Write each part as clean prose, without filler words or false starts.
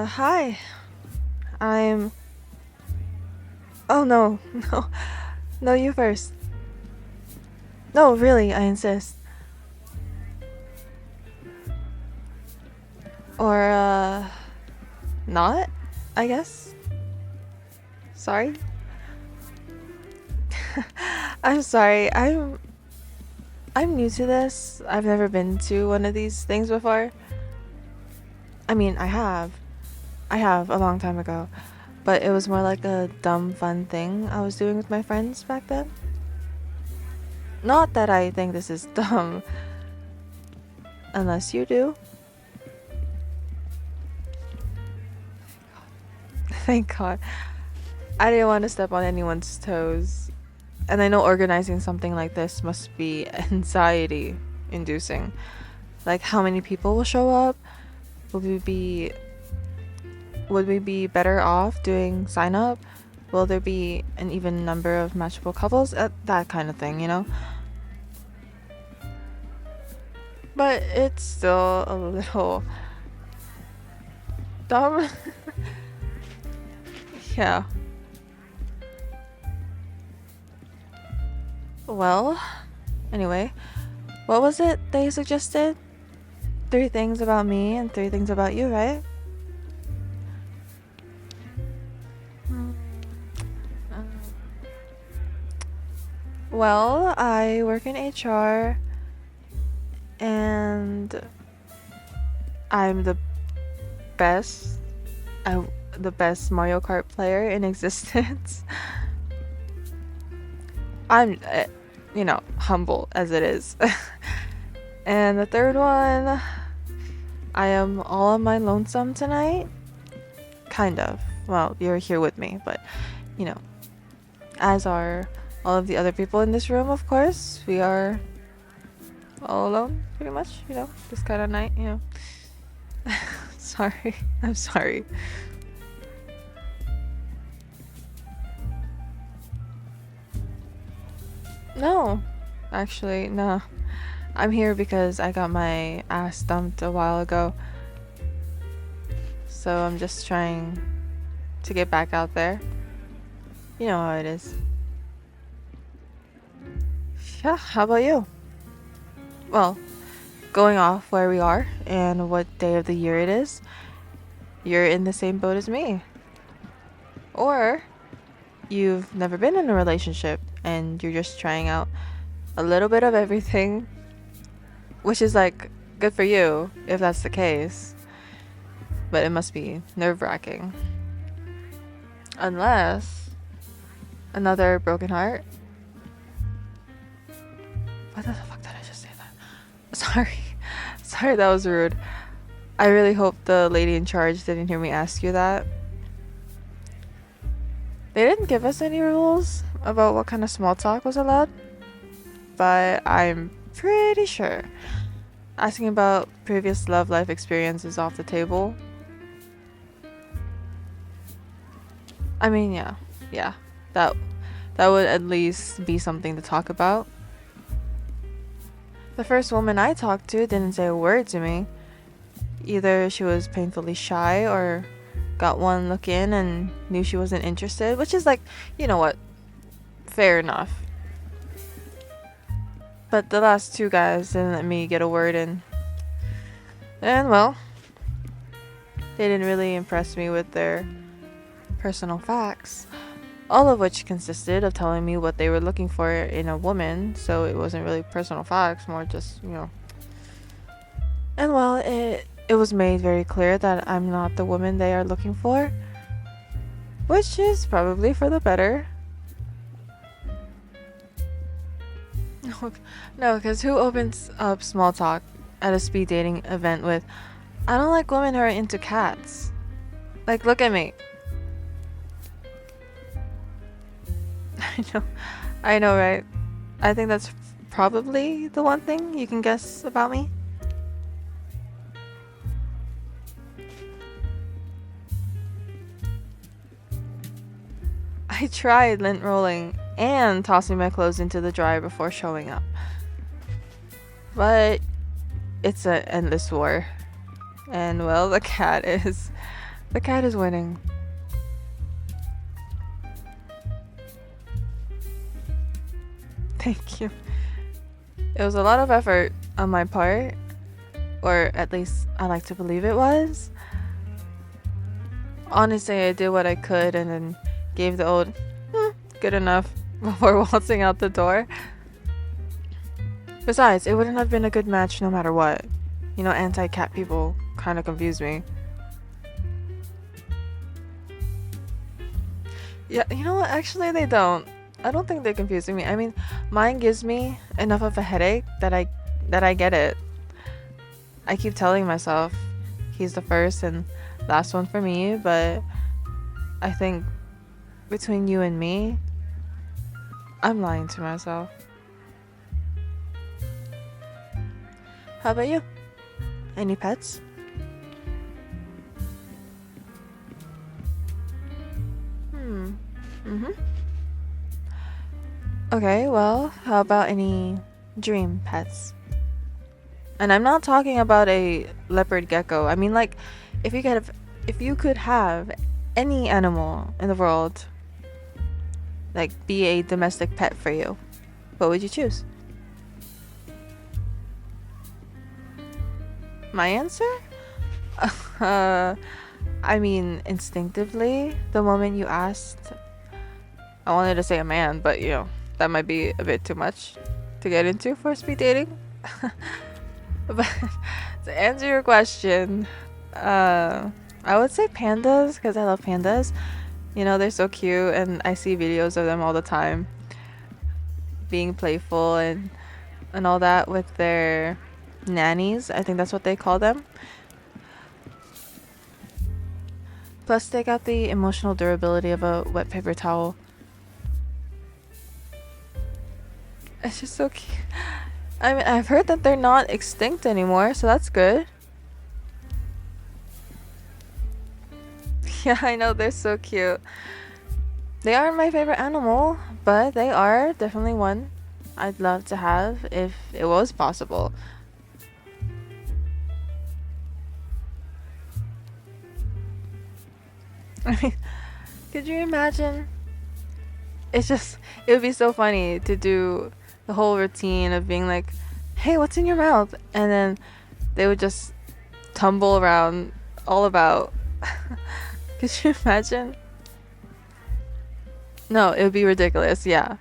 Hi. I'm. Oh no, no, no, you first. No, really, I insist. Or, not? I guess? Sorry? I'm sorry, I'm new to this. I've never been to one of these things before. I mean, I have. I have a long time ago. But it was more like a dumb fun thing I was doing with my friends back then. Not that I think this is dumb. Unless you do. Thank God. I didn't want to step on anyone's toes. And I know organizing something like this must be anxiety inducing. Like, how many people will show up? Would we be better off doing sign up? Will there be an even number of matchable couples? That kind of thing, you know? But it's still a little dumb. Yeah. Well, anyway, what was it that you suggested? 3 things about me and 3 things about you, right? Hmm. Well, I work in HR and I'm best I the best Mario Kart player in existence. I'm humble as it is. And the third one, I am all on my lonesome tonight. Kind of. Well, you're here with me, but you know, as are all of the other people in this room, of course. We are all alone, pretty much, this kind of night. Sorry. I'm sorry. No, actually, no. I'm here because I got my ass dumped a while ago. So I'm just trying to get back out there. You know how it is. Yeah, how about you? Well, going off where we are and what day of the year it is, you're in the same boat as me. Or you've never been in a relationship and you're just trying out a little bit of everything, which is like good for you if that's the case, but it must be nerve-wracking. Unless another broken heart. What the fuck did I just say that? Sorry, that was rude. I really hope the lady in charge didn't hear me ask you that. They didn't give us any rules about what kind of small talk was allowed, but I'm pretty sure asking about previous love life experiences off the table. I mean, yeah, that would at least be something to talk about. The first woman I talked to didn't say a word to me. Either she was painfully shy or got one look in and knew she wasn't interested, which is like, you know what, fair enough. But the last 2 guys didn't let me get a word in. And well, they didn't really impress me with their personal facts, all of which consisted of telling me what they were looking for in a woman, so it wasn't really personal facts, more just, And well, it was made very clear that I'm not the woman they are looking for, which is probably for the better. No, because who opens up small talk at a speed dating event with, I don't like women who are into cats. Like, look at me. I know, right? I think that's probably the one thing you can guess about me. I tried lint rolling and tossing my clothes into the dryer before showing up. But it's an endless war. And well, the cat is The cat is winning. Thank you. It was a lot of effort on my part, or at least I like to believe it was. Honestly, I did what I could and then gave the old good enough before waltzing out the door. Besides, it wouldn't have been a good match no matter what. You know, anti-cat people kind of confuse me. Yeah, you know what? Actually, they don't. I don't think they're confusing me. I mean, mine gives me enough of a headache that I get it. I keep telling myself he's the first and last one for me, but I think between you and me, I'm lying to myself. How about you? Any pets? Mm-hmm. Okay, well, how about any dream pets? And I'm not talking about a leopard gecko. I mean, like, if you could have any animal in the world, like, be a domestic pet for you, what would you choose? My answer? uh, I mean, instinctively, the moment you asked, I wanted to say a man, but you know, that might be a bit too much to get into for speed dating. But to answer your question, I would say pandas because I love pandas. You know, they're so cute, and I see videos of them all the time, being playful and all that with their nannies. I think that's what they call them. Plus, they got the emotional durability of a wet paper towel. It's just so cute. I mean, I've heard that they're not extinct anymore, so that's good. Yeah, I know, they're so cute. They aren't my favorite animal, but they are definitely one I'd love to have if it was possible. I mean, could you imagine? It would be so funny to do the whole routine of being like, hey, what's in your mouth? And then they would just tumble around all about. Could you imagine? No, it would be ridiculous, yeah.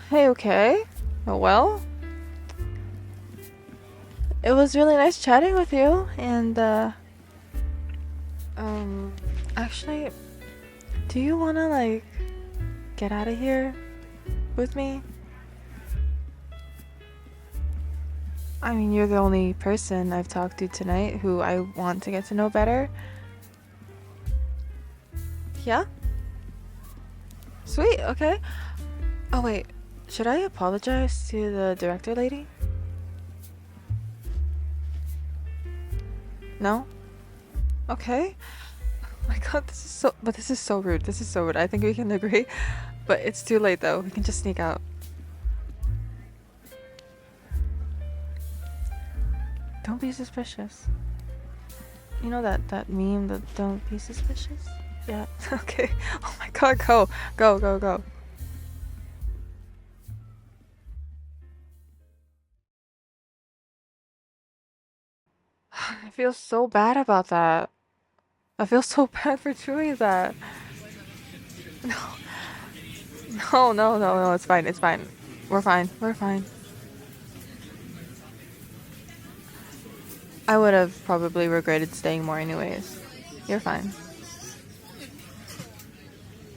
Hey, okay. Well, it was really nice chatting with you, and, actually, do you wanna, like, get out of here with me? I mean, you're the only person I've talked to tonight who I want to get to know better. Yeah? Sweet, okay. Oh, wait. Should I apologize to the director lady? No? Okay. Oh my god, this is so rude. This is so rude. I think we can agree. But it's too late though. We can just sneak out. Don't be suspicious. You know that meme, that don't be suspicious? Yeah. Okay. Oh my god, go. Go, go, go. I feel so bad about that. I feel so bad for doing that. No. No, no, no, no, it's fine, it's fine. We're fine, we're fine. I would have probably regretted staying more anyways. You're fine.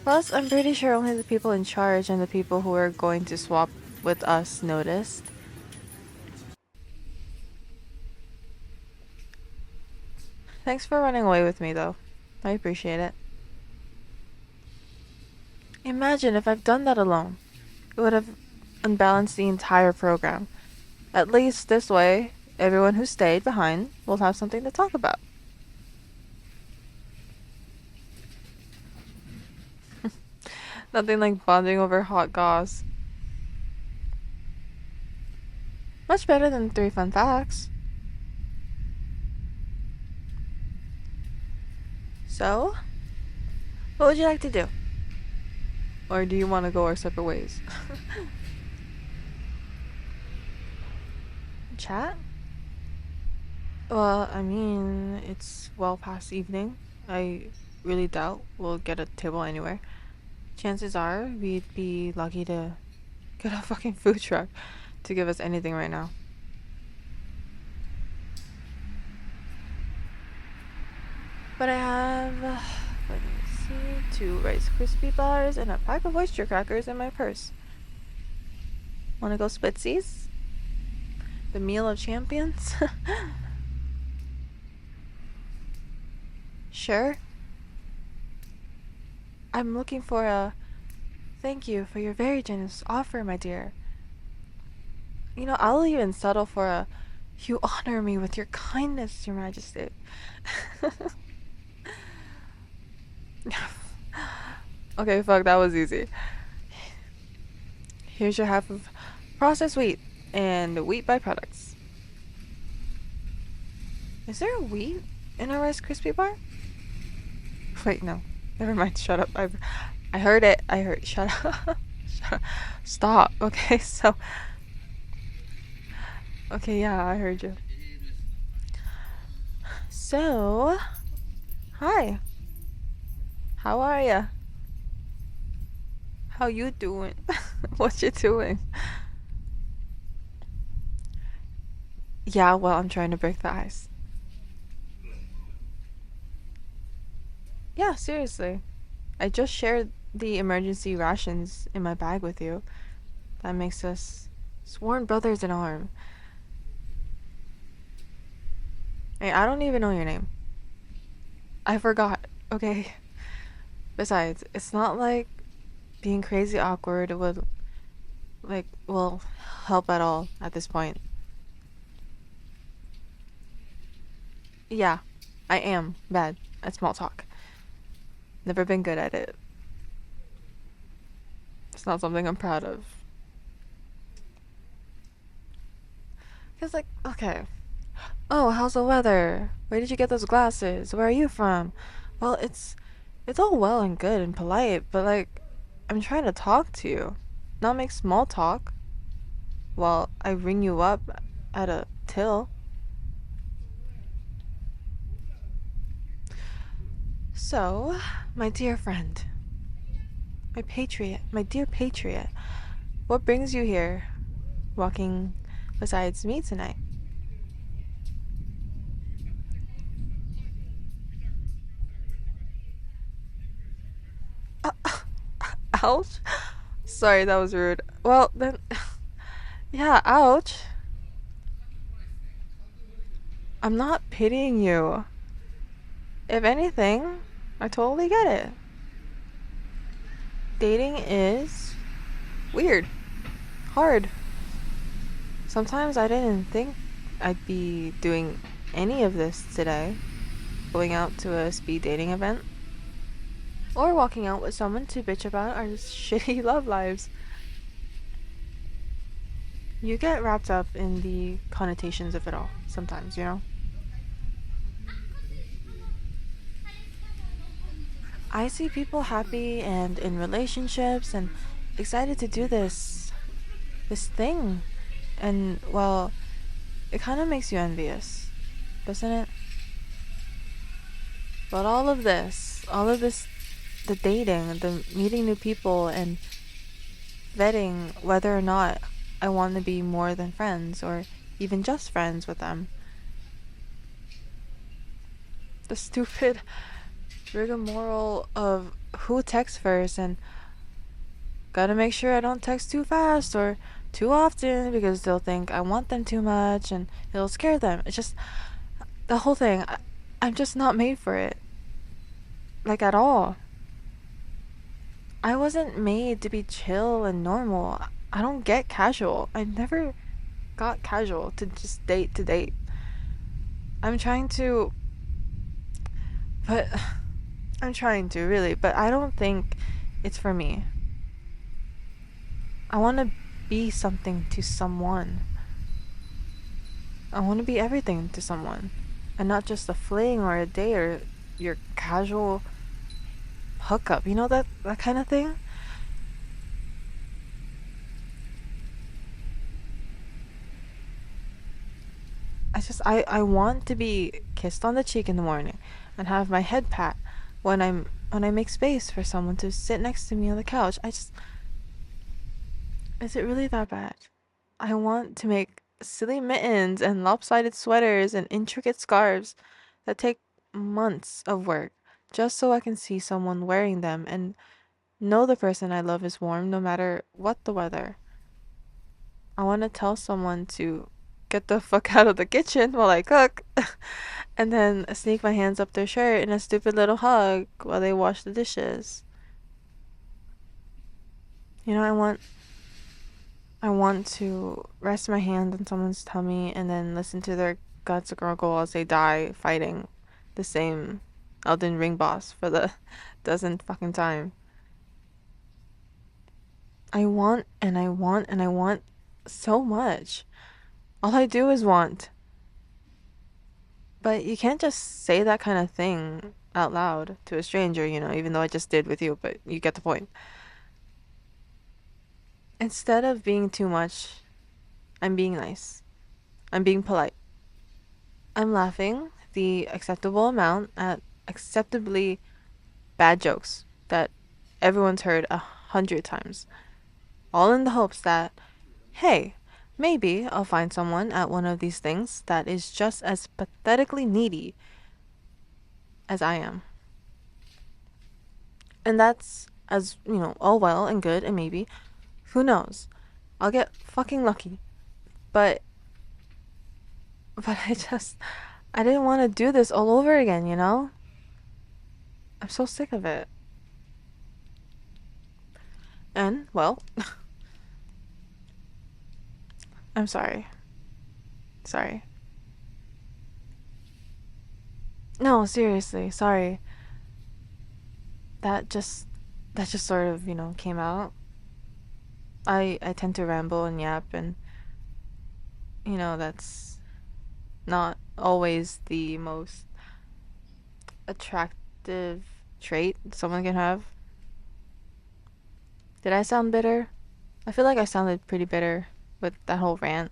Plus, I'm pretty sure only the people in charge and the people who are going to swap with us noticed. Thanks for running away with me, though. I appreciate it. Imagine if I've done that alone. It would have unbalanced the entire program. At least this way, everyone who stayed behind will have something to talk about. Nothing like bonding over hot goss. Much better than 3 fun facts. So, what would you like to do? Or do you want to go our separate ways? Chat? Well, I mean, it's well past evening. I really doubt we'll get a table anywhere. Chances are we'd be lucky to get a fucking food truck to give us anything right now. But I have, let me see, 2 Rice Krispie bars and a pack of oyster crackers in my purse. Wanna go splitsies? The meal of champions? Sure. I'm looking for a thank you for your very generous offer, my dear. You know, I'll even settle for a you honor me with your kindness, your majesty. Okay, fuck, that was easy. Here's your half of processed wheat and wheat byproducts. Is there wheat in a Rice Krispie bar? Wait, no. Never mind, shut up. I heard it. Shut up. Shut up. Stop. Okay, so. Okay, yeah, I heard you. So. Hi. How are ya? How you doing? What you doing? Yeah, well, I'm trying to break the ice. Yeah, seriously. I just shared the emergency rations in my bag with you. That makes us sworn brothers in arms. Hey, I don't even know your name. I forgot, okay? Besides, it's not like being crazy awkward would, will help at all at this point. Yeah, I am bad at small talk. Never been good at it. It's not something I'm proud of. Cause okay. Oh, how's the weather? Where did you get those glasses? Where are you from? Well, it's all well and good and polite, but I'm trying to talk to you, not make small talk while I ring you up at a till. So, my dear friend, my patriot, my dear patriot, what brings you here, walking besides me tonight? Ouch. Sorry, that was rude. Well, then, yeah, ouch. I'm not pitying you. If anything, I totally get it. Dating is weird, hard. Sometimes I didn't think I'd be doing any of this today. Going out to a speed dating event. Or walking out with someone to bitch about our shitty love lives. You get wrapped up in the connotations of it all sometimes, you know? I see people happy and in relationships and excited to do this thing. And well, it kind of makes you envious, doesn't it? But all of this, the dating, the meeting new people and vetting whether or not I want to be more than friends or even just friends with them. The stupid rigmarole of who texts first and gotta make sure I don't text too fast or too often because they'll think I want them too much and it'll scare them. It's just the whole thing. I'm just not made for it. At all. I wasn't made to be chill and normal. I don't get casual. I never got casual to just date to date. I'm trying to, but I'm trying to really, but I don't think it's for me. I want to be something to someone. I want to be everything to someone, and not just a fling or a date or your casual hookup, you know, that kind of thing. I want to be kissed on the cheek in the morning and have my head pat when I make space for someone to sit next to me on the couch. Is it really that bad? I want to make silly mittens and lopsided sweaters and intricate scarves that take months of work just so I can see someone wearing them and know the person I love is warm no matter what the weather. I want to tell someone to get the fuck out of the kitchen while I cook and then sneak my hands up their shirt in a stupid little hug while they wash the dishes. You know, I want to rest my hand on someone's tummy and then listen to their guts gurgle as they die fighting the same Elden Ring boss for the dozenth fucking time. I want and I want and I want so much. All I do is want. But you can't just say that kind of thing out loud to a stranger, you know, even though I just did with you, but you get the point. Instead of being too much, I'm being nice. I'm being polite. I'm laughing the acceptable amount at acceptably bad jokes that everyone's heard 100 times, all in the hopes that, hey, maybe I'll find someone at one of these things that is just as pathetically needy as I am. And that's, as you know, all well and good, and maybe, who knows? I'll get fucking lucky. But, but I didn't want to do this all over again, you know? I'm so sick of it. And, well, I'm sorry. Sorry. No, seriously, sorry. That just that just sort of, you know, came out. I tend to ramble and yap and you know, that's not always the most attractive trait someone can have. Did I sound bitter? I feel like I sounded pretty bitter with that whole rant.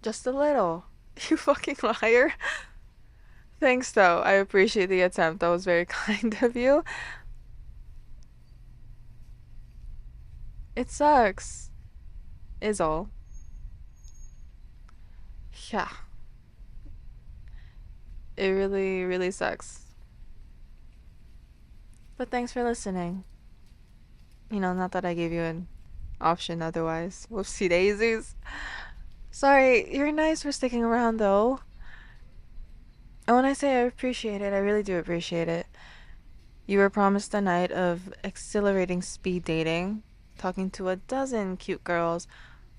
Just a little. You fucking liar. Thanks though. I appreciate the attempt. That was very kind of you. It sucks. Is all. Yeah. It really, really sucks. But thanks for listening. You know, not that I gave you an option otherwise. Whoopsie daisies. Sorry, you're nice for sticking around though. And when I say I appreciate it, I really do appreciate it. You were promised a night of exhilarating speed dating, talking to a dozen cute girls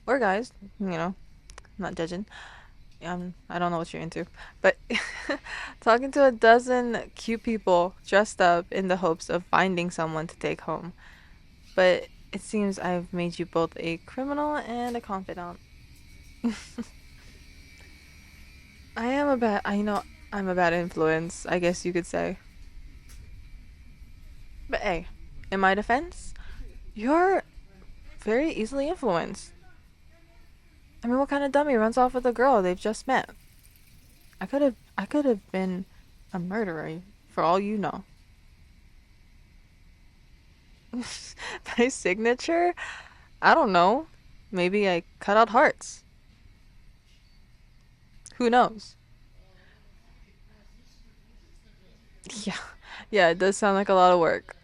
or guys, you know, not judging. I don't know what you're into, but talking to a dozen cute people dressed up in the hopes of finding someone to take home. But it seems I've made you both a criminal and a confidant. I know I'm a bad influence, I guess you could say. But hey, in my defense, you're very easily influenced. I mean, what kind of dummy runs off with a girl they've just met? I could have been a murderer for all you know. My signature? I don't know. Maybe I cut out hearts. Who knows? Yeah. Yeah, it does sound like a lot of work.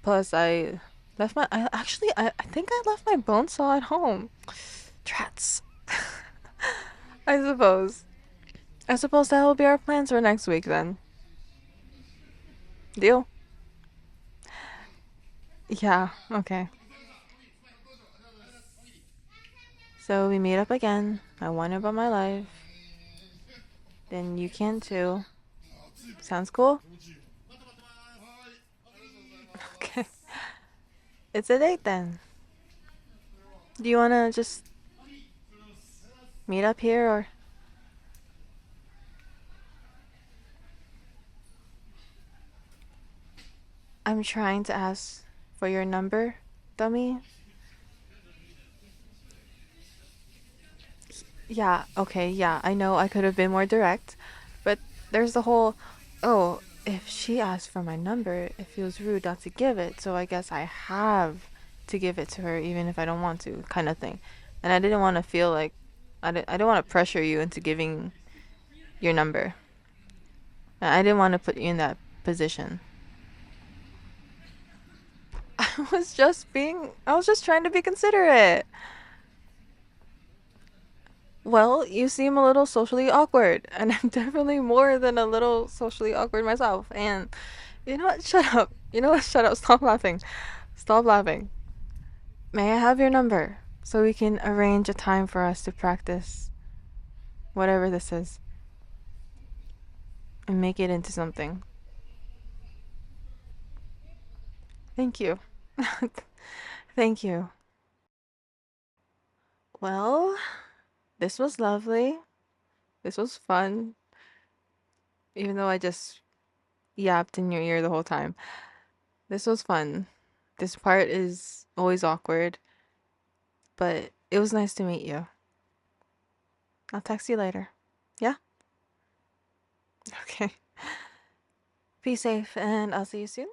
Plus, I think I left my bone saw at home. Trats. I suppose. I suppose that will be our plans for next week then. Deal? Yeah, okay. So we meet up again. I wonder about my life. Then you can too. Sounds cool? Okay. It's a date then. Do you wanna just meet up here or I'm trying to ask for your number, dummy. Yeah, okay, yeah, I know I could have been more direct, but there's the whole, oh, if she asks for my number, it feels rude not to give it, so I guess I have to give it to her even if I don't want to, kind of thing. And I didn't want to feel like, I didn't want to pressure you into giving your number. I didn't want to put you in that position. I was just trying to be considerate. Well, you seem a little socially awkward, and I'm definitely more than a little socially awkward myself. And you know what? Shut up. You know what? Shut up. Stop laughing. Stop laughing. May I have your number so we can arrange a time for us to practice whatever this is and make it into something? Thank you. Thank you. Well, this was lovely. This was fun, even though I just yapped in your ear the whole time. This was fun. This part is always awkward, but it was nice to meet you. I'll text you later. Yeah? Okay. Be safe, and I'll see you soon.